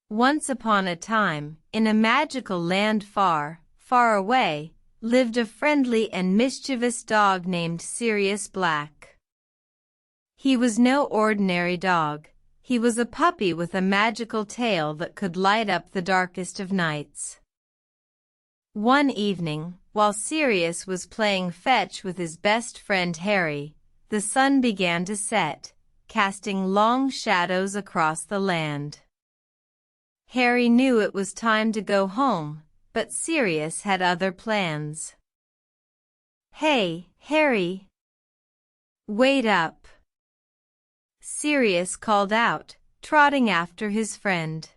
Once upon a time, in a magical land far, far away, lived a friendly and mischievous dog named Sirius Black. He was no ordinary dog. He was a puppy with a magical tail that could light up the darkest of nights. One evening, while Sirius was playing fetch with his best friend Harry, the sun began to set, casting long shadows across the land. Harry knew it was time to go home, but Sirius had other plans. "Hey, Harry! Wait up!" Sirius called out, trotting after his friend.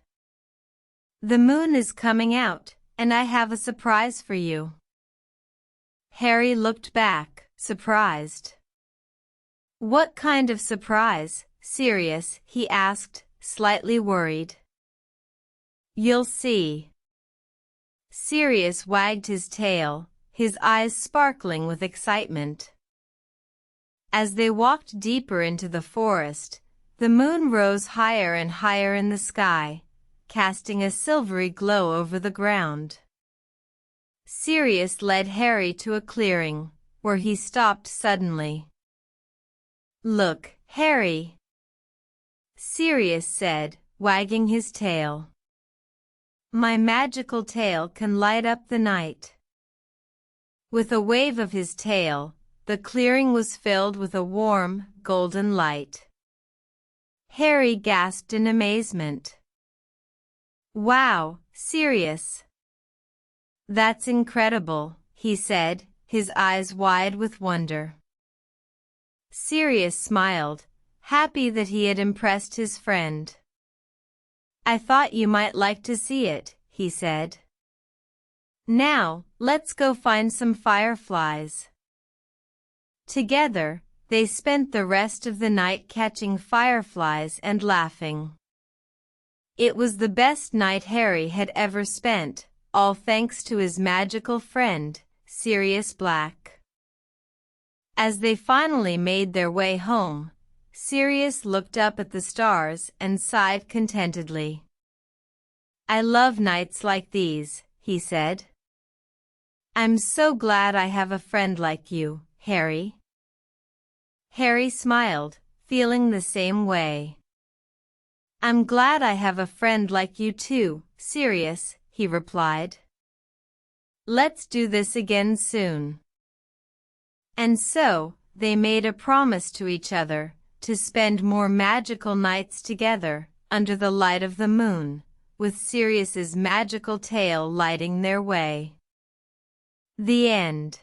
"The moon is coming out, and I have a surprise for you." Harry looked back, surprised. "What kind of surprise, Sirius?" he asked, slightly worried. "You'll see." Sirius wagged his tail, his eyes sparkling with excitement. As they walked deeper into the forest, the moon rose higher and higher in the sky, casting a silvery glow over the ground. Sirius led Harry to a clearing, where he stopped suddenly. "Look, Harry," Sirius said, wagging his tail. "My magical tail can light up the night." With a wave of his tail, the clearing was filled with a warm, golden light. Harry gasped in amazement. "Wow, Sirius! That's incredible," he said, his eyes wide with wonder. Sirius smiled, happy that he had impressed his friend. "I thought you might like to see it," he said. "Now, let's go find some fireflies." Together, they spent the rest of the night catching fireflies and laughing. It was the best night Harry had ever spent, all thanks to his magical friend, Sirius Black. As they finally made their way home, Sirius looked up at the stars and sighed contentedly. "I love nights like these," he said. "I'm so glad I have a friend like you, Harry." Harry smiled, feeling the same way. "I'm glad I have a friend like you too, Sirius," he replied. "Let's do this again soon." And so, they made a promise to each other to spend more magical nights together under the light of the moon, with Sirius's magical tail lighting their way. The end.